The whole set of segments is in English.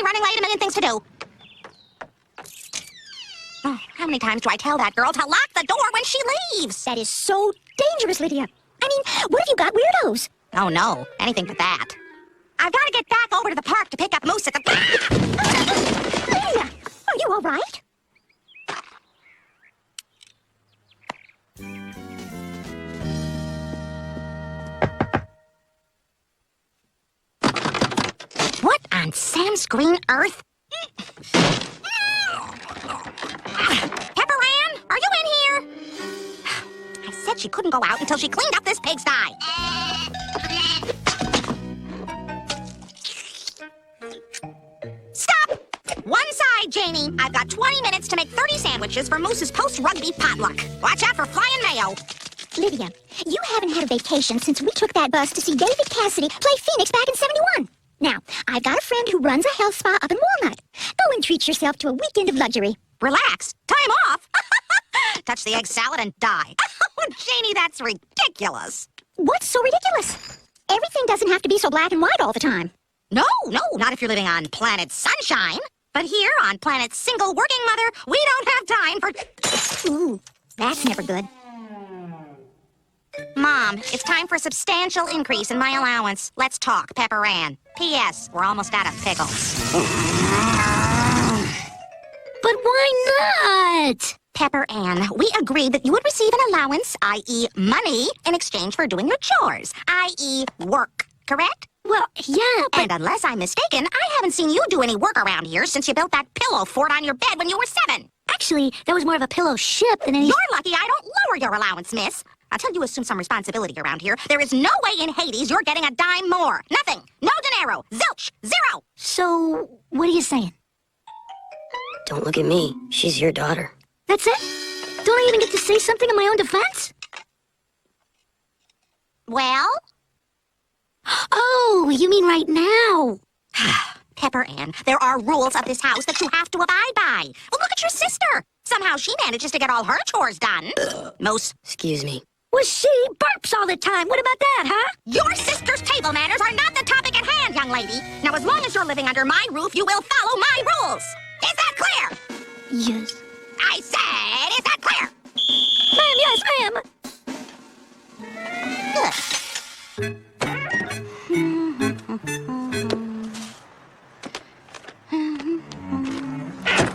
me running late, a million things to do. Oh, how many times do I tell that girl to lock the door when she leaves? That is so dangerous, Lydia. I mean, what if you got weirdos? Oh, no. Anything but that. I've got to get back over to the park to pick up Moose at the... Lydia, are you all right? What on Sam's green earth? Pepper Ann, are you in here? I said she couldn't go out until she cleaned up this pigsty. Stop! One side, Janie. I've got 20 minutes to make 30 sandwiches for Moose's post-rugby potluck. Watch out for flying mayo. Lydia, you haven't had a vacation since we took that bus to see David Cassidy play Phoenix back in '71. Now, I've got a friend who runs a health spa up in Walnut. Go and treat yourself to a weekend of luxury. Relax. Time off. Touch the egg salad and die. Oh, Janie, that's ridiculous. What's so ridiculous? Everything doesn't have to be so black and white all the time. No, not if you're living on planet Sunshine. But here on planet Single Working Mother, we don't have time for... Ooh, that's never good. Mom, it's time for a substantial increase in my allowance. Let's talk, Pepper Ann. P.S. We're almost out of pickles. But why not? Pepper Ann, we agreed that you would receive an allowance, i.e. money, in exchange for doing your chores, i.e. work, correct? Well, yeah, but... And unless I'm mistaken, I haven't seen you do any work around here since you built that pillow fort on your bed when you were 7. Actually, that was more of a pillow ship than any... You're lucky I don't lower your allowance, miss. Until you assume some responsibility around here, there is no way in Hades you're getting a dime more. Nothing. No dinero. Zilch. Zero. So, what are you saying? Don't look at me. She's your daughter. That's it? Don't I even get to say something in my own defense? Well? Oh, you mean right now? Pepper Ann, there are rules of this house that you have to abide by. Well, look at your sister. Somehow she manages to get all her chores done. Moose. Excuse me. Well, she burps all the time. What about that, huh? Your sister's table manners are not the topic at hand, young lady. Now, as long as you're living under my roof, you will follow my rules. Is that clear? Yes. I said, is that clear? Ma'am, yes, ma'am.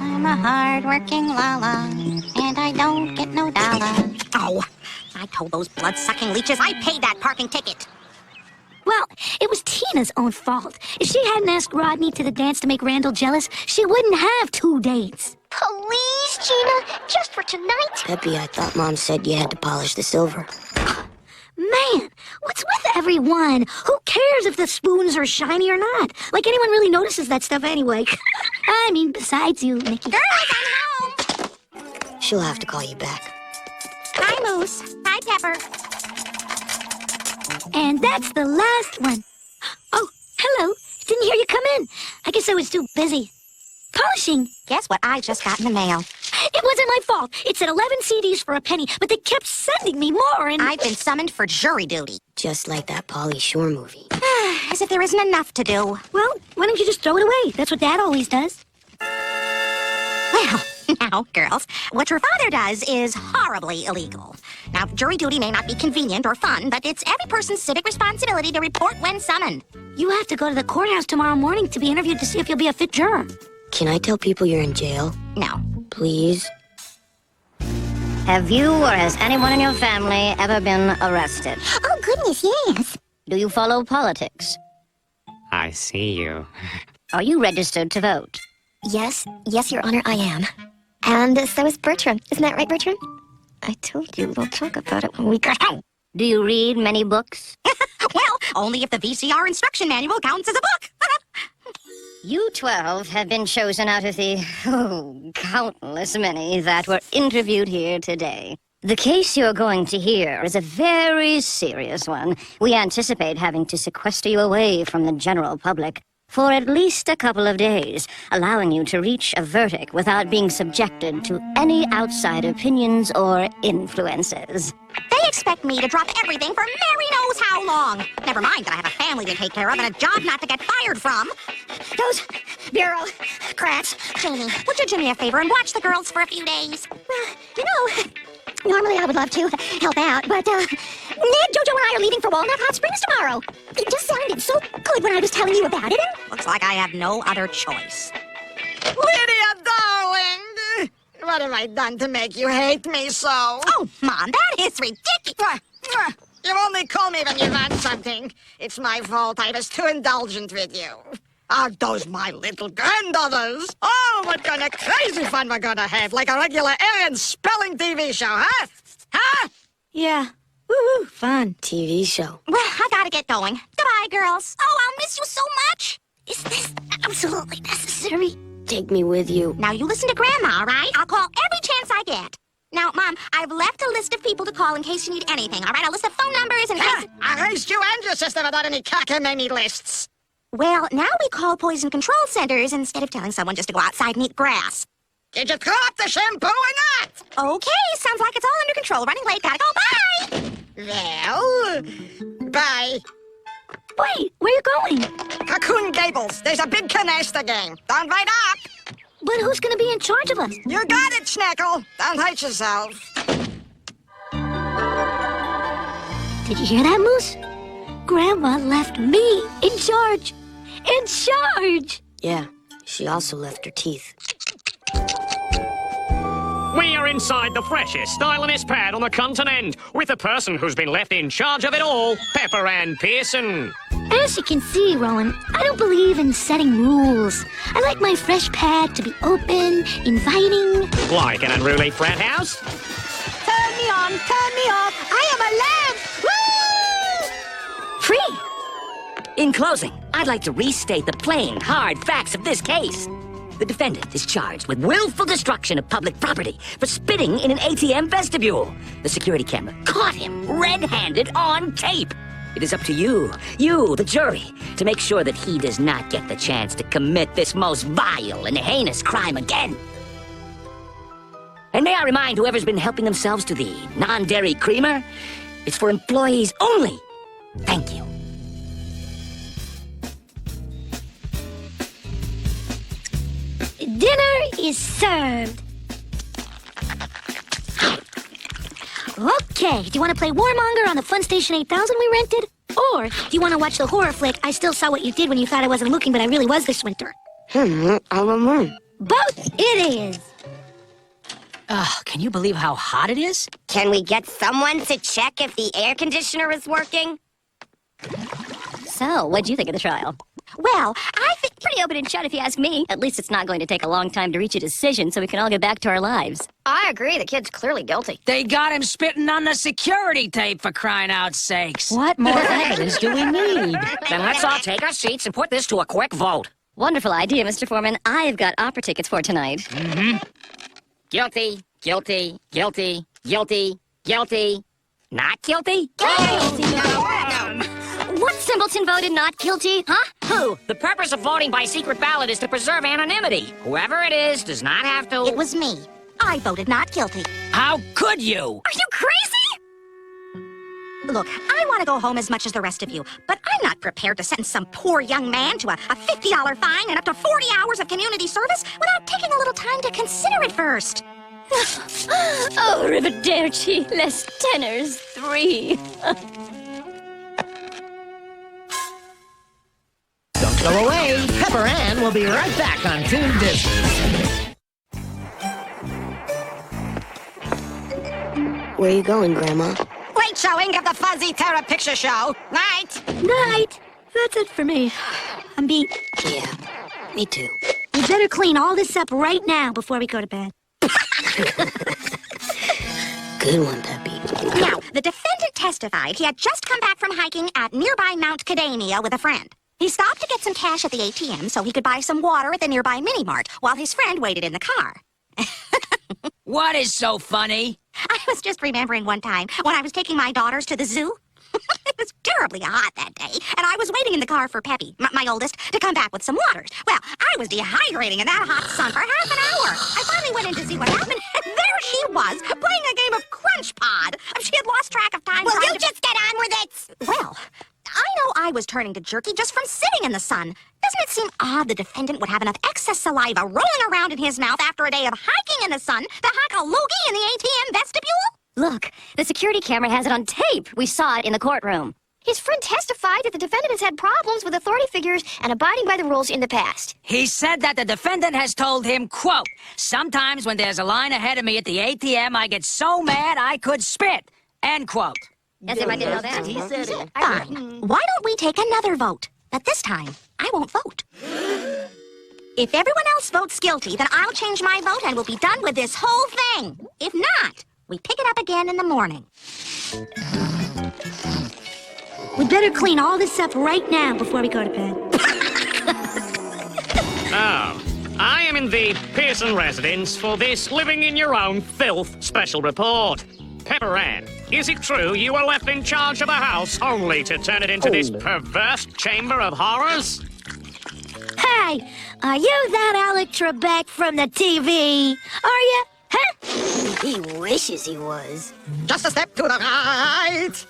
I'm a hard-working Lala, and I don't get no dollar. Oh, I told those blood-sucking leeches I paid that parking ticket. Well, it was Tina's own fault. If she hadn't asked Rodney to the dance to make Randall jealous, she wouldn't have 2 dates. Please, Gina, just for tonight. Peppy, I thought Mom said you had to polish the silver. Man, what's with everyone? Who cares if the spoons are shiny or not? Like anyone really notices that stuff anyway. I mean, besides you, Nikki. Girls, I'm home. She'll have to call you back. Hi, Moose. Hi, Pepper. And that's the last one. Oh, hello. Didn't hear you come in. I guess I was too busy. Polishing. Guess what I just got in the mail? It wasn't my fault. It said 11 CDs for a penny, but they kept sending me more and... I've been summoned for jury duty. Just like that Pauly Shore movie. As if there isn't enough to do. Well, why don't you just throw it away? That's what Dad always does. Well, now, girls, what your father does is horribly illegal. Now, jury duty may not be convenient or fun, but it's every person's civic responsibility to report when summoned. You have to go to the courthouse tomorrow morning to be interviewed to see if you'll be a fit juror. Can I tell people you're in jail? No. Please? Have you or has anyone in your family ever been arrested? Oh, goodness, yes. Do you follow politics? I see you. Are you registered to vote? Yes, Your Honor, I am. And so is Bertram. Isn't that right, Bertram? I told you we'll talk about it when we get home. Do you read many books? Well, only if the VCR instruction manual counts as a book. You 12 have been chosen out of the, countless many that were interviewed here today. The case you're going to hear is a very serious one. We anticipate having to sequester you away from the general public for at least a couple of days, allowing you to reach a verdict without being subjected to any outside opinions or influences. They expect me to drop everything for Mary knows how long. Never mind that I have a family to take care of and a job not to get fired from. Bureaucrats. Jamie, would you do me a favor and watch the girls for a few days? Normally I would love to help out, but, Ned, Jojo, and I are leaving for Walnut Hot Springs tomorrow. It just sounded so good when I was telling you about it, and... Looks like I have no other choice. Lydia, darling! What have I done to make you hate me so? Oh, Mom, that is ridiculous. You only call me when you want something. It's my fault. I was too indulgent with you. Are those my little granddaughters? Oh, what kind of crazy fun we're gonna have, like a regular alien spelling TV show, huh? Huh? Yeah. Woo, fun. TV show. Well, I gotta get going. Goodbye, girls. Oh, I'll miss you so much. Is this absolutely necessary? Take me with you. Now, you listen to Grandma, all right? I'll call every chance I get. Now, Mom, I've left a list of people to call in case you need anything, all right? A list of phone numbers and... I raised you and your sister without any cockamamie lists. Well, now we call poison control centers instead of telling someone just to go outside and eat grass. Did you throw up the shampoo or not? Okay, sounds like it's all under control. Running late, gotta go. Bye! Well, bye. Wait, where you going? Cocoon Gables, there's a big canasta game. Don't write up. But who's gonna be in charge of us? You got it, Schneckle. Don't hurt yourself. Did you hear that, Moose? Grandma left me in charge. In charge! Yeah, she also left her teeth. We are inside the freshest, stylingest pad on the continent, with the person who's been left in charge of it all, Pepper Ann Pearson. As you can see, Rowan, I don't believe in setting rules. I like my fresh pad to be open, inviting. Like an unruly frat house? Turn me on, turn me off. I am a lamb. Woo! Free! In closing, I'd like to restate the plain, hard facts of this case. The defendant is charged with willful destruction of public property for spitting in an ATM vestibule. The security camera caught him red-handed on tape. It is up to you, the jury, to make sure that he does not get the chance to commit this most vile and heinous crime again. And may I remind whoever's been helping themselves to the non-dairy creamer, it's for employees only. Thank you. Dinner is served. Okay, do you want to play Warmonger on the Fun Station 8000 we rented? Or do you want to watch the horror flick I Still Saw What You Did When You Thought I Wasn't Looking But I Really Was this winter? I don't know. Both it is. Ugh, can you believe how hot it is? Can we get someone to check if the air conditioner is working? So, what'd you think of the trial? Well, I think... Pretty open and shut if you ask me. At least it's not going to take a long time to reach a decision so we can all get back to our lives. I agree. The kid's clearly guilty. They got him spitting on the security tape, for crying out sakes. What more evidence do we need? Then let's all take our seats and put this to a quick vote. Wonderful idea, Mr. Foreman. I've got opera tickets for tonight. Mm-hmm. Guilty, guilty, guilty, guilty, guilty. Not guilty? What simpleton voted not guilty, huh? Who? The purpose of voting by secret ballot is to preserve anonymity. Whoever it is does not have to... It was me. I voted not guilty. How could you? Are you crazy? Look, I want to go home as much as the rest of you, but I'm not prepared to sentence some poor young man to a $50 fine and up to 40 hours of community service without taking a little time to consider it first. Oh, Rivederci, less tenors, 3. Don't go away. Pepper Ann will be right back on Toon Disney. Where are you going, Grandma? Great showing of the Fuzzy Terror Picture Show. Night. Night. That's it for me. I'm beat. Yeah, me too. We better clean all this up right now before we go to bed. Good one, Peppy. Now, the defendant testified he had just come back from hiking at nearby Mount Cadania with a friend. He stopped to get some cash at the ATM so he could buy some water at the nearby mini-mart while his friend waited in the car. What is so funny? I was just remembering one time when I was taking my daughters to the zoo. It was terribly hot that day, and I was waiting in the car for Peppy, my oldest, to come back with some waters. Well, I was dehydrating in that hot sun for half an hour. I finally went in to see what happened, and there she was, playing a game of Crunch Pod. She had lost track of time. Will you just get on with it? Well, I know I was turning to jerky just from sitting in the sun. Doesn't it seem odd the defendant would have enough excess saliva rolling around in his mouth after a day of hiking in the sun to hack a loogie in the ATM vestibule? Look, the security camera has it on tape. We saw it in the courtroom. His friend testified that the defendant has had problems with authority figures and abiding by the rules in the past. He said that the defendant has told him, quote, "Sometimes when there's a line ahead of me at the ATM, I get so mad I could spit," end quote. As if I didn't know that. He said it. Fine. Why don't we take another vote? But this time, I won't vote. If everyone else votes guilty, then I'll change my vote and we'll be done with this whole thing. If not, we pick it up again in the morning. We'd better clean all this up right now before we go to bed. Oh, I am in the Pearson residence for this living in your own filth special report. Pepper Ann, is it true you were left in charge of the house only to turn it into this perverse chamber of horrors? Hey, are you that Alec Trebek from the TV? Are you? Huh? He wishes he was. Just a step to the right.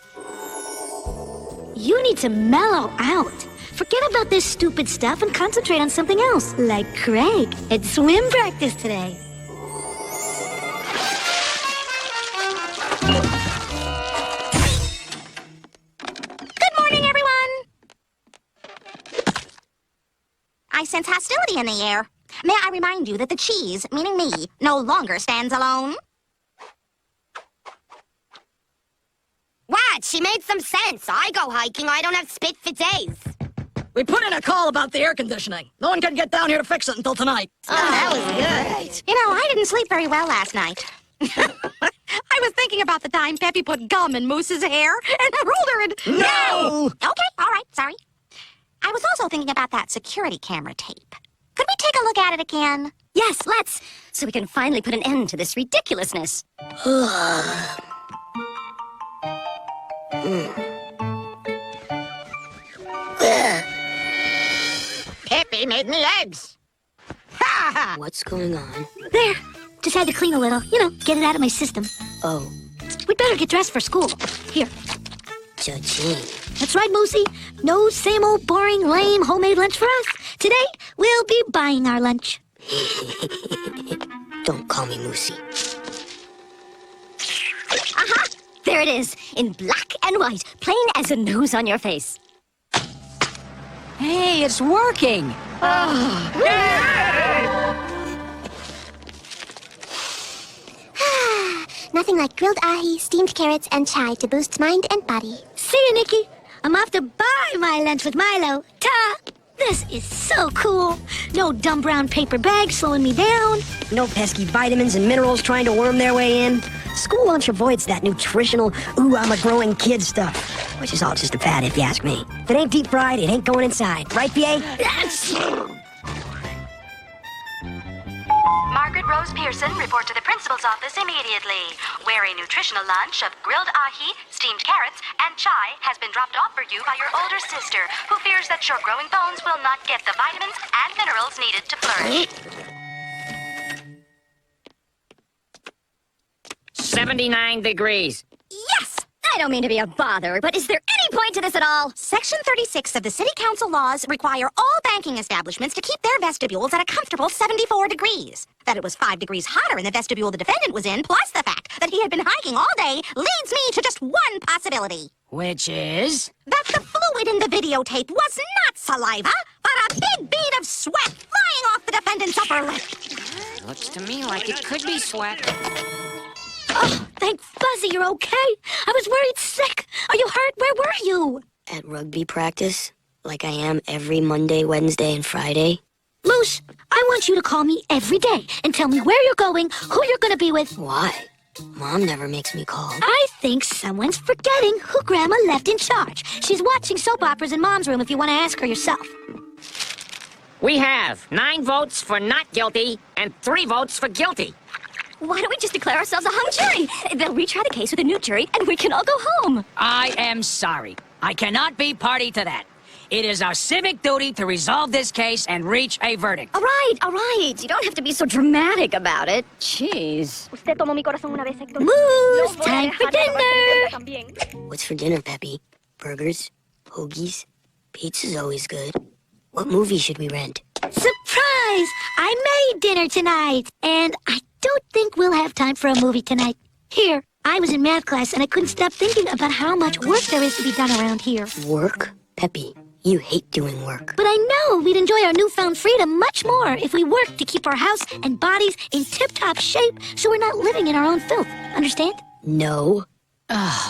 You need to mellow out. Forget about this stupid stuff and concentrate on something else, like Craig at swim practice today. Good morning, everyone. I sense hostility in the air. May I remind you that the cheese, meaning me, no longer stands alone? What? She made some sense. I go hiking. I don't have spit for days. We put in a call about the air conditioning. No one can get down here to fix it until tonight. That was good. You know, I didn't sleep very well last night. I was thinking about the time Peppy put gum in Moose's hair and ruled her in... No! Okay, all right, sorry. I was also thinking about that security camera tape. Could we take a look at it again? Yes, let's. So we can finally put an end to this ridiculousness. Peppy made me eggs. What's going on? There. Just had to clean a little. You know, get it out of my system. Oh, We'd better get dressed for school. Here. cha-ching. That's right, Moosey. No same old boring, lame homemade lunch for us. Today, we'll be buying our lunch. Don't call me Moosey. Aha! There it is, in black and white, plain as a nose on your face. Hey, it's working. Nothing like grilled ahi, steamed carrots, and chai to boost mind and body. See you, Nikki. I'm off to buy my lunch with Milo. Ta! This is so cool. No dumb brown paper bag slowing me down. No pesky vitamins and minerals trying to worm their way in. School lunch avoids that nutritional, ooh, I'm a growing kid stuff. Which is all just a fad, if you ask me. If it ain't deep fried, it ain't going inside. Right, PA? Yes! Margaret Rose Pearson, report to the principal's office immediately. Where a nutritional lunch of grilled ahi, steamed carrots, and chai has been dropped off for you by your older sister, who fears that your growing bones will not get the vitamins and minerals needed to flourish. 79 degrees. Yes! I don't mean to be a bother, but is there any point to this at all? Section 36 of the City Council laws require all banking establishments to keep their vestibules at a comfortable 74 degrees. That it was 5 degrees hotter in the vestibule the defendant was in, plus the fact that he had been hiking all day, leads me to just one possibility. Which is? That the fluid in the videotape was not saliva, but a big bead of sweat flying off the defendant's upper lip. Looks to me like it could be sweat. Oh, thank Fuzzy you're okay. I was worried sick. Are you hurt? Where were you? At rugby practice, like I am every Monday, Wednesday, and Friday. Moose, I want you to call me every day and tell me where you're going, who you're going to be with. Why? Mom never makes me call. I think someone's forgetting who Grandma left in charge. She's watching soap operas in Mom's room if you want to ask her yourself. We have 9 votes for not guilty and 3 votes for guilty. Why don't we just declare ourselves a hung jury? They'll retry the case with a new jury, and we can all go home. I am sorry. I cannot be party to that. It is our civic duty to resolve this case and reach a verdict. All right. You don't have to be so dramatic about it. Jeez. Moose, time for dinner. What's for dinner, Peppy? Burgers? Hoagies? Pizza's always good. What movie should we rent? Surprise! I made dinner tonight, and I don't think we'll have time for a movie tonight. Here, I was in math class, and I couldn't stop thinking about how much work there is to be done around here. Work? Peppy, you hate doing work. But I know we'd enjoy our newfound freedom much more if we worked to keep our house and bodies in tip-top shape so we're not living in our own filth. Understand? No.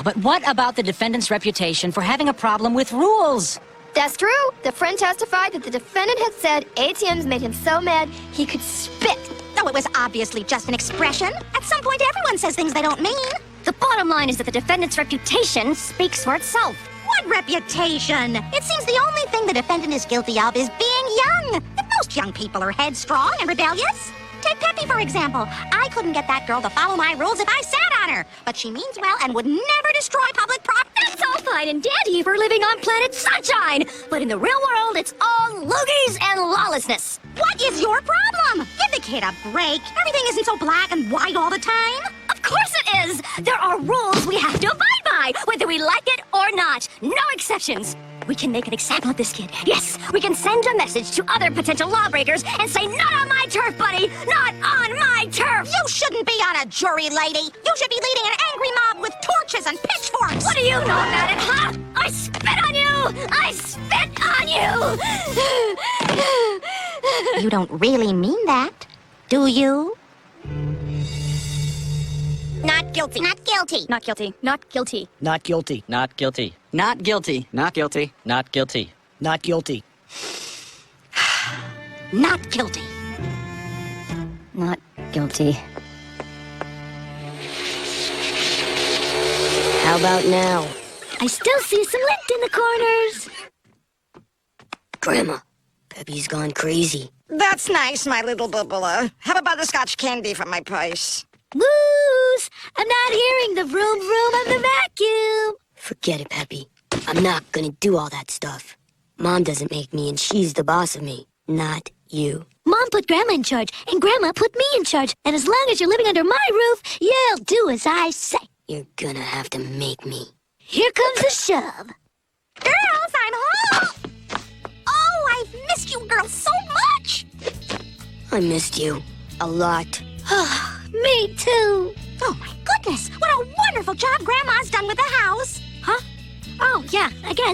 But what about the defendant's reputation for having a problem with rules? That's true. The friend testified that the defendant had said ATMs made him so mad he could spit. Though it was obviously just an expression. At some point, everyone says things they don't mean. The bottom line is that the defendant's reputation speaks for itself. What reputation? It seems the only thing the defendant is guilty of is being young. And most young people are headstrong and rebellious. Take Peppy, for example. I couldn't get that girl to follow my rules if I sat on her. But she means well and would never destroy public property. That's all fine and dandy if we're living on planet Sunshine. But in the real world, it's all loogies and lawlessness. What is your problem? Give the kid a break. Everything isn't so black and white all the time. Of course it is. There are rules we have to abide by, whether we like it or not. No exceptions. We can make an example of this kid. Yes, we can send a message to other potential lawbreakers and say, not on my turf, buddy! Not on my turf! You shouldn't be on a jury, lady. You should be leading an angry mob with torches and pitchforks. What do you know about it, huh? I spit on you! I spit on you! You don't really mean that, do you? Not guilty. Not guilty. Not guilty. Not guilty. Not guilty. Not guilty. Not guilty. Not guilty. Not guilty. Not guilty. Not guilty. Not guilty. How about now? I still see some lint in the corners. Grandma, Peppy's gone crazy. That's nice, my little bubbler. Have a butterscotch candy from my purse. Woos! I'm not hearing the vroom vroom of the vacuum. Forget it, Peppy. I'm not gonna do all that stuff. Mom doesn't make me, and she's the boss of me, not you. Mom put Grandma in charge, and Grandma put me in charge. And as long as you're living under my roof, you'll do as I say. You're gonna have to make me. Here comes the shove. Girls, I'm home! Oh, I've missed you girls so much! I missed you. A lot. Me too. Oh, my goodness! What a wonderful job Grandma's done with the house! Huh? Oh, yeah, I guess.